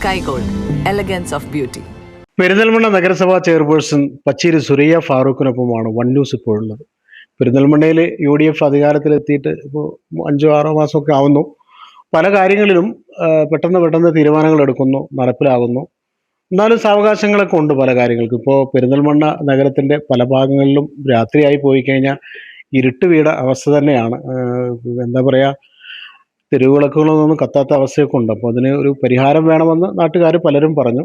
Sky Gold, elegance of beauty. Perinthalmanna നഗരസഭാ chairperson Pacheri Surayya ഫാറൂഖിനൊപ്പമാണ് one news ഇപ്പോഴുള്ളത്. പെരിന്തൽമണ്ണയിൽ UDF അധികാരത്തിലെത്തിയിട്ട് ഇപ്പോൾ 5-6 മാസമൊക്കെ ആവുന്നു. പല കാര്യങ്ങളിലും പെട്ടെന്ന് തീരുമാനങ്ങൾ എടുക്കുന്നു, നടപ്പിലാകുന്നു. എന്നാലും സാവകാശങ്ങളൊക്കെ ഉണ്ട് പല കാര്യങ്ങൾക്കും. ഇപ്പോൾ പെരിന്തൽമണ്ണ നഗരത്തിൻ്റെ പല ഭാഗങ്ങളിലും രാത്രിയായി പോയി കഴിഞ്ഞാൽ ഇരുട്ട് വീട അവസ്ഥ തന്നെയാണ്. എന്താ പറയുക, തെരുവിളക്കുകളൊന്നും കത്താത്ത അവസ്ഥയൊക്കെ ഉണ്ട്. അപ്പോൾ അതിന് ഒരു പരിഹാരം വേണമെന്ന് നാട്ടുകാർ പലരും പറഞ്ഞു.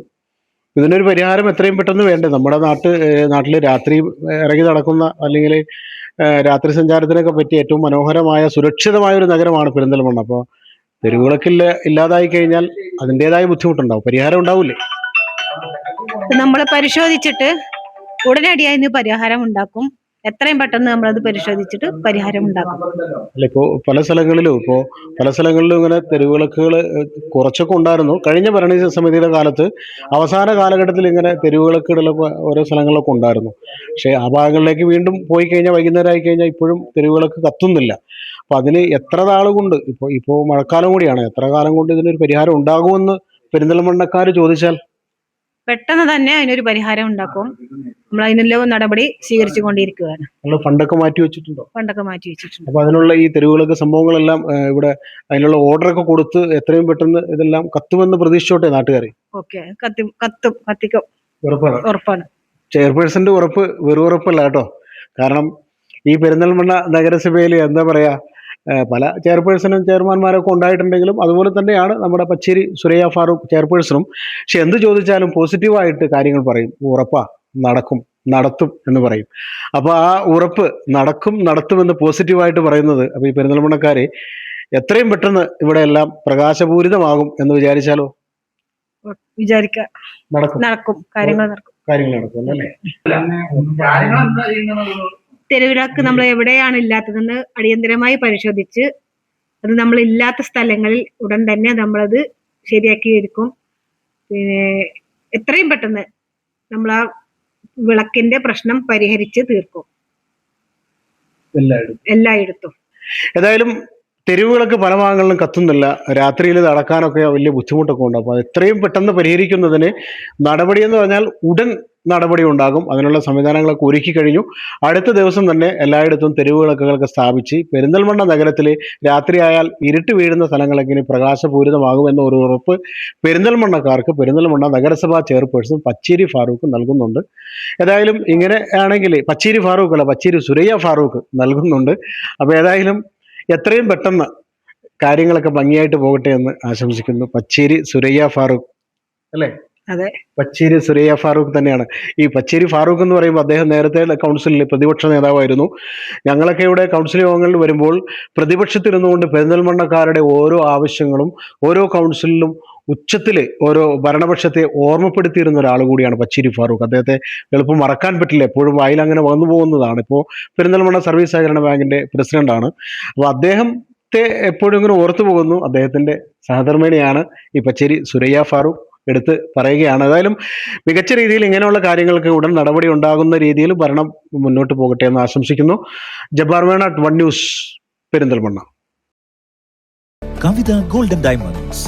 ഇതിനൊരു പരിഹാരം എത്രയും പെട്ടെന്ന് വേണ്ടേ. നമ്മുടെ നാട്ടിൽ രാത്രി ഇറങ്ങി നടക്കുന്ന അല്ലെങ്കിൽ രാത്രി സഞ്ചാരത്തിനൊക്കെ പറ്റിയ ഏറ്റവും മനോഹരമായ സുരക്ഷിതമായ ഒരു നഗരമാണ് പെരിന്തൽമണ്ണ. അപ്പോൾ തെരുവിളക്കില്ല ഇല്ലാതായി കഴിഞ്ഞാൽ അതിൻ്റെതായ ബുദ്ധിമുട്ടുണ്ടാവും. പരിഹാരം ഉണ്ടാവില്ലേ? നമ്മൾ പരിശോധിച്ചിട്ട് ഉടനടി അതിന് പരിഹാരം ഉണ്ടാക്കും. എത്രയും പെട്ടെന്ന് നമ്മളത് പരിശോധിച്ചിട്ട് പരിഹാരം ഉണ്ടാക്കും. അല്ല, ഇപ്പോൾ പല സ്ഥലങ്ങളിലും ഇങ്ങനെ തെരുവിളക്കുകൾ കുറച്ചൊക്കെ ഉണ്ടായിരുന്നു. കഴിഞ്ഞ ഭരണ സമിതിയുടെ കാലത്ത് അവസാന കാലഘട്ടത്തിൽ ഇങ്ങനെ തെരുവിളക്കുകളൊക്കെ ഓരോ സ്ഥലങ്ങളിലൊക്കെ ഉണ്ടായിരുന്നു. പക്ഷേ ആ ഭാഗങ്ങളിലേക്ക് വീണ്ടും പോയി കഴിഞ്ഞാൽ, വൈകുന്നേരം ആയി കഴിഞ്ഞാൽ ഇപ്പോഴും തെരുവിളക്ക് കത്തുന്നില്ല. അപ്പം അതിന് എത്ര നാളുകൊണ്ട്, ഇപ്പോൾ മഴക്കാലം കൂടിയാണ്, എത്ര കാലം കൊണ്ട് ഇതിനൊരു പരിഹാരം ഉണ്ടാകുമെന്ന് പെരിന്തൽമണ്ണക്കാർ ചോദിച്ചാൽ? പെട്ടെന്ന് തന്നെ അതിനൊരു പരിഹാരം ഉണ്ടാക്കും. നമ്മൾ അതിനുള്ള നടപടി സ്വീകരിച്ചു കൊണ്ടിരിക്കുകയാണ്. ഫണ്ടൊക്കെ മാറ്റി വെച്ചിട്ടുണ്ടോ? ഫണ്ടൊക്കെ മാറ്റി വെച്ചിട്ടുണ്ട്. അപ്പൊ അതിനുള്ള ഈ തെരുവുകളൊക്കെ സംഭവങ്ങളെല്ലാം ഇവിടെ അതിനുള്ള ഓർഡറൊക്കെ കൊടുത്ത് എത്രയും പെട്ടെന്ന് ഇതെല്ലാം കത്തുമെന്ന് പ്രതീക്ഷിച്ചോട്ടെ നാട്ടുകാർ? ഓക്കെ, കത്തിക്കും, ഉറപ്പാണ്. ചെയർപേഴ്സന്റെ ഉറപ്പ് വെറും ഉറപ്പല്ല കേട്ടോ. കാരണം ഈ പെരിന്തൽമണ്ണ നഗരസഭയിൽ എന്താ പറയാ, പല ചെയർപേഴ്സണും ചെയർമാൻമാരൊക്കെ ഉണ്ടായിട്ടുണ്ടെങ്കിലും അതുപോലെ തന്നെയാണ് നമ്മുടെ പച്ചേരി സുരയ്യ ഫാറൂഖ് ചെയർപേഴ്സണും. പക്ഷെ എന്ത് ചോദിച്ചാലും പോസിറ്റീവായിട്ട് കാര്യങ്ങൾ പറയും. ഉറപ്പാ, നടത്തും എന്ന് പറയും. അപ്പോൾ ആ ഉറപ്പ് നടത്തുമെന്ന് പോസിറ്റീവായിട്ട് പറയുന്നത്, അപ്പോൾ ഈ പെരിന്തൽമണ്ണക്കാരെ എത്രയും പെട്ടെന്ന് ഇവിടെ എല്ലാം പ്രകാശപൂരിതമാകും എന്ന് വിചാരിച്ചാലോ? നടക്കും, കാര്യങ്ങൾ നടക്കും അല്ലേ? തെരുവിളക്ക് നമ്മൾ എവിടെയാണ് ഇല്ലാത്തതെന്ന് അടിയന്തരമായി പരിശോധിച്ച് അത് നമ്മൾ ഇല്ലാത്ത സ്ഥലങ്ങളിൽ ഉടൻ തന്നെ നമ്മളത് ശരിയാക്കി എടുക്കും. പിന്നെ എത്രയും പെട്ടെന്ന് നമ്മൾ ആ വിളക്കിന്റെ പ്രശ്നം പരിഹരിച്ച് തീർക്കും എല്ലായിടത്തും. ഏതായാലും തെരുവുകളൊക്കെ പല ഭാഗങ്ങളിലും കത്തുന്നില്ല. രാത്രിയിൽ നടക്കാനൊക്കെ വലിയ ബുദ്ധിമുട്ടൊക്കെ ഉണ്ട്. അപ്പോൾ എത്രയും പെട്ടെന്ന് പരിഹരിക്കുന്നതിന് നടപടി എന്ന് പറഞ്ഞാൽ ഉടൻ നടപടി ഉണ്ടാകും. അതിനുള്ള സംവിധാനങ്ങളൊക്കെ ഒരുക്കി കഴിഞ്ഞു. അടുത്ത ദിവസം തന്നെ എല്ലായിടത്തും തെരുവുവിളക്കുകളൊക്കെ സ്ഥാപിച്ച് പെരിന്തൽമണ്ണ നഗരത്തിൽ രാത്രിയായാൽ ഇരുട്ട് വീഴുന്ന സ്ഥലങ്ങളൊക്കെ ഇനി പ്രകാശപൂരിതമാകുമെന്ന ഒരു ഉറപ്പ് പെരിന്തൽമണ്ണക്കാർക്ക് പെരിന്തൽമണ്ണ നഗരസഭാ ചെയർപേഴ്സൺ പച്ചേരി ഫാറൂഖ് നൽകുന്നുണ്ട്. ഏതായാലും ഇങ്ങനെ ആണെങ്കിൽ പച്ചേരി സുരയ്യ ഫാറൂഖ് നൽകുന്നുണ്ട്. അപ്പോൾ ഏതായാലും എത്രയും പെട്ടെന്ന് കാര്യങ്ങളൊക്കെ ഭംഗിയായിട്ട് പോകട്ടെ എന്ന് ആശംസിക്കുന്നു. പച്ചേരി സുരയ്യ ഫാറൂഖ് അല്ലേ? അതെ, പച്ചേരി സുരയ്യ ഫാറൂഖ് തന്നെയാണ്. ഈ പച്ചേരി ഫാറൂഖ് എന്ന് പറയുമ്പോൾ അദ്ദേഹം നേരത്തെ കൗൺസിലിൽ പ്രതിപക്ഷ നേതാവായിരുന്നു. ഞങ്ങളൊക്കെ ഇവിടെ കൗൺസിൽ യോഗങ്ങളിൽ വരുമ്പോൾ പ്രതിപക്ഷത്തിരുന്നുകൊണ്ട് പെരിന്തൽമണ്ണക്കാരുടെ ഓരോ ആവശ്യങ്ങളും ഓരോ കൗൺസിലിലും ഉച്ചത്തിൽ ഓരോ ഭരണപക്ഷത്തെ ഓർമ്മപ്പെടുത്തിയിരുന്ന ഒരാൾ കൂടിയാണ് പച്ചേരി ഫാറൂഖ്. അദ്ദേഹത്തെ എളുപ്പം മറക്കാൻ പറ്റില്ല, എപ്പോഴും വായിൽ അങ്ങനെ വന്നു പോകുന്നതാണ്. ഇപ്പോൾ പെരിന്തൽമണ്ണ സർവീസ് സഹകരണ ബാങ്കിന്റെ പ്രസിഡന്റാണ്. അപ്പോൾ അദ്ദേഹത്തെ എപ്പോഴും ഇങ്ങനെ ഓർത്തു പോകുന്നു. അദ്ദേഹത്തിന്റെ സഹധർമ്മിണിയാണ് ഈ പച്ചേരി സുരയ്യ ഫാറൂഖ് എടുത്ത് പറയുകയാണ്. ഏതായാലും മികച്ച രീതിയിൽ ഇങ്ങനെയുള്ള കാര്യങ്ങൾക്ക് ഉടൻ നടപടി ഉണ്ടാകുന്ന രീതിയിൽ ഭരണം മുന്നോട്ട് പോകട്ടെ എന്ന് ആശംസിക്കുന്നു. Jabbar Venatt, one news, Perinthalmanna. Kavitha golden diamonds,